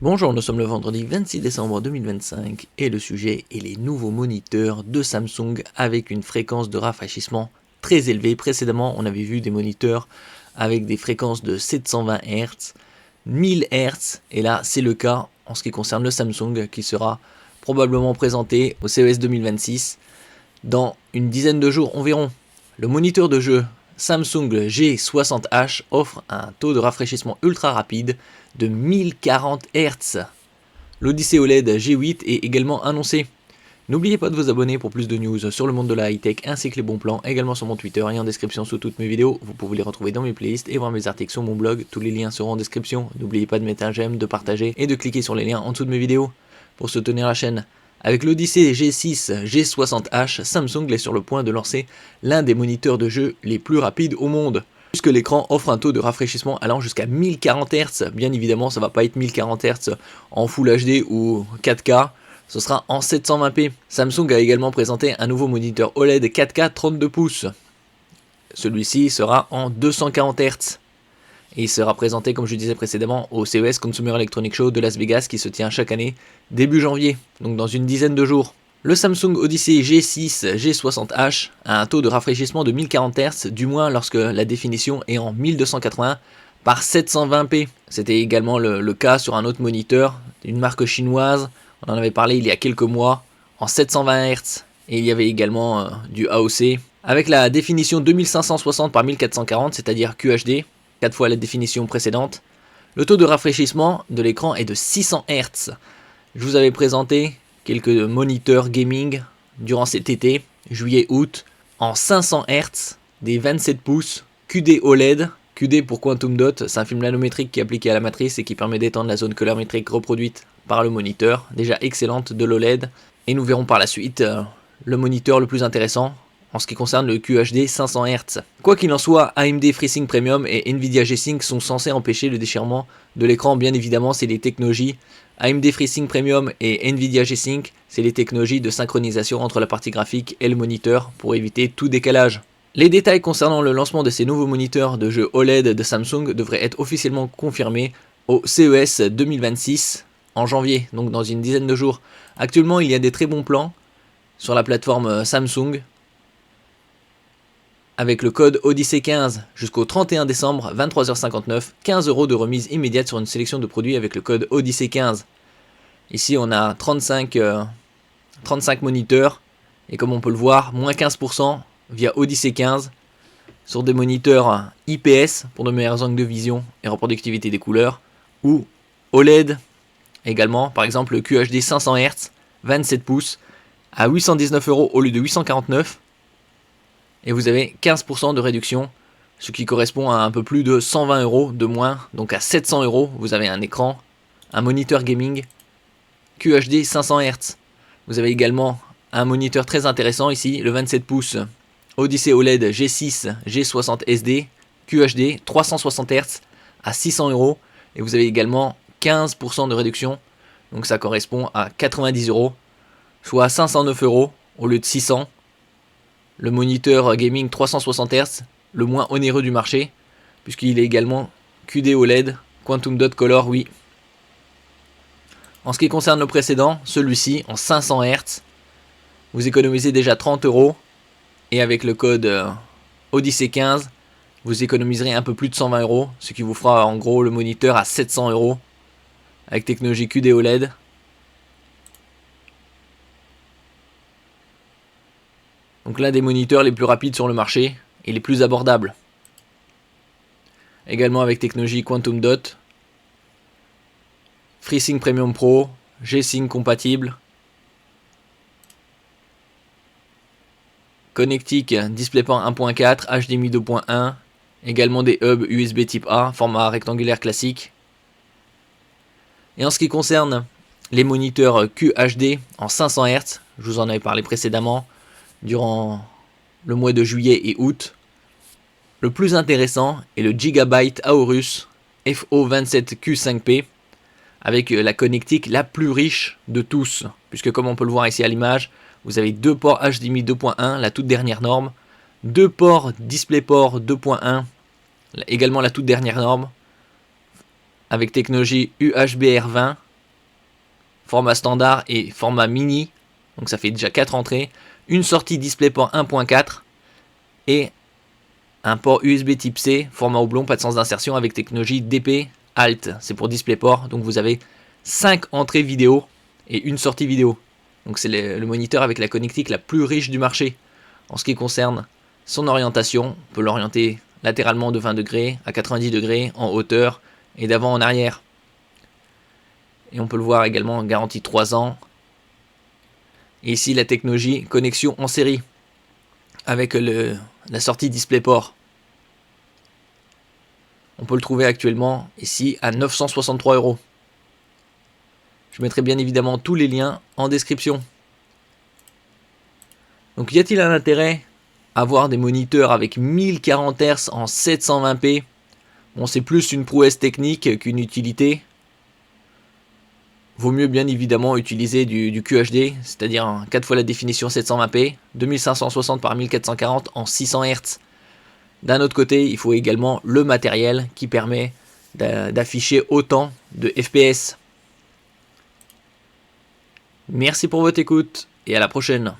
Bonjour, nous sommes le vendredi 26 décembre 2025 et le sujet est les nouveaux moniteurs de Samsung avec une fréquence de rafraîchissement très élevée. Précédemment, on avait vu des moniteurs avec des fréquences de 720 Hz, 1000 Hz et là c'est le cas en ce qui concerne le Samsung qui sera probablement présenté au CES 2026 dans une dizaine de jours environ. Le moniteur de jeu Samsung G60H offre un taux de rafraîchissement ultra rapide de 1040 Hz. L'Odyssey OLED G8 est également annoncé. N'oubliez pas de vous abonner pour plus de news sur le monde de la high-tech ainsi que les bons plans, également sur mon Twitter et en description sous toutes mes vidéos. Vous pouvez les retrouver dans mes playlists et voir mes articles sur mon blog, tous les liens seront en description. N'oubliez pas de mettre un j'aime, de partager et de cliquer sur les liens en dessous de mes vidéos pour soutenir la chaîne. Avec l'Odyssey G6 G60H, Samsung est sur le point de lancer l'un des moniteurs de jeu les plus rapides au monde. Puisque l'écran offre un taux de rafraîchissement allant jusqu'à 1040 Hz. Bien évidemment, ça va pas être 1040 Hz en Full HD ou 4K, ce sera en 720p. Samsung a également présenté un nouveau moniteur OLED 4K 32 pouces. Celui-ci sera en 240 Hz. Et il sera présenté, comme je disais précédemment, au CES Consumer Electronics Show de Las Vegas qui se tient chaque année début janvier, donc dans une dizaine de jours. Le Samsung Odyssey G6 G60H a un taux de rafraîchissement de 1040 Hz, du moins lorsque la définition est en 1280 par 720p. C'était également le cas sur un autre moniteur d'une marque chinoise, on en avait parlé il y a quelques mois, en 720 Hz. Et il y avait également du AOC avec la définition 2560 par 1440, c'est-à-dire QHD, 4 fois la définition précédente. Le taux de rafraîchissement de l'écran est de 600 Hz. Je vous avais présenté quelques moniteurs gaming durant cet été, juillet-août, en 500 Hz, des 27 pouces, QD OLED. QD pour Quantum Dot, c'est un film nanométrique qui est appliqué à la matrice et qui permet d'étendre la zone colorimétrique reproduite par le moniteur, déjà excellente de l'OLED. Et nous verrons par la suite le moniteur le plus intéressant en ce qui concerne le QHD 500 Hz. Quoi qu'il en soit, AMD FreeSync Premium et Nvidia G-Sync sont censés empêcher le déchirement de l'écran. Bien évidemment, c'est les technologies. AMD FreeSync Premium et Nvidia G-Sync, c'est les technologies de synchronisation entre la partie graphique et le moniteur pour éviter tout décalage. Les détails concernant le lancement de ces nouveaux moniteurs de jeux OLED de Samsung devraient être officiellement confirmés au CES 2026 en janvier, donc dans une dizaine de jours. Actuellement, il y a des très bons plans sur la plateforme Samsung avec le code Odyssey 15 jusqu'au 31 décembre 23h59, 15 € de remise immédiate sur une sélection de produits avec le code Odyssey 15. Ici on a 35 moniteurs et comme on peut le voir, moins 15% via Odyssey 15 sur des moniteurs IPS pour de meilleurs angles de vision et reproductivité des couleurs ou OLED également, par exemple le QHD 500 Hz 27 pouces à 819 € au lieu de 849. Et vous avez 15% de réduction, ce qui correspond à un peu plus de 120 € de moins, donc à 700 €, vous avez un écran, un moniteur gaming QHD 500 Hz. Vous avez également un moniteur très intéressant ici, le 27 pouces Odyssey OLED G6 G60 SD QHD 360 Hz à 600 €, et vous avez également 15% de réduction, donc ça correspond à 90 €, soit 509 € au lieu de 600. Le moniteur gaming 360 Hz, le moins onéreux du marché, puisqu'il est également QD OLED, Quantum Dot Color, oui. En ce qui concerne le précédent, celui-ci en 500 Hz, vous économisez déjà 30 €, et avec le code Odyssey 15, vous économiserez un peu plus de 120 €, ce qui vous fera en gros le moniteur à 700 €, avec technologie QD OLED. Donc l'un des moniteurs les plus rapides sur le marché et les plus abordables. Également avec technologie Quantum Dot, FreeSync Premium Pro, G-Sync compatible, connectique DisplayPort 1.4, HDMI 2.1, également des hubs USB type A, format rectangulaire classique. Et en ce qui concerne les moniteurs QHD en 500 Hz, je vous en avais parlé précédemment, durant le mois de juillet et août. Le plus intéressant est le Gigabyte Aorus FO27Q5P avec la connectique la plus riche de tous, puisque comme on peut le voir ici à l'image, vous avez deux ports HDMI 2.1, la toute dernière norme, deux ports DisplayPort 2.1, également la toute dernière norme, avec technologie UHBR20 format standard et format mini, donc ça fait déjà 4 entrées, une sortie DisplayPort 1.4 et un port USB type C, format oblong, pas de sens d'insertion avec technologie DP Alt, c'est pour DisplayPort, donc vous avez 5 entrées vidéo et une sortie vidéo. Donc c'est le moniteur avec la connectique la plus riche du marché. En ce qui concerne son orientation, on peut l'orienter latéralement de 20 degrés à 90 degrés en hauteur et d'avant en arrière. Et on peut le voir également, garantie 3 ans. Et ici la technologie connexion en série avec la sortie DisplayPort. On peut le trouver actuellement ici à 963 €. Je mettrai bien évidemment tous les liens en description. Donc y a-t-il un intérêt à avoir des moniteurs avec 1040 Hz en 720p? Bon, c'est plus une prouesse technique qu'une utilité. Vaut mieux bien évidemment utiliser du QHD, c'est-à-dire 4 fois la définition 720p, 2560 par 1440 en 600 Hz. D'un autre côté, il faut également le matériel qui permet d'afficher autant de FPS. Merci pour votre écoute et à la prochaine.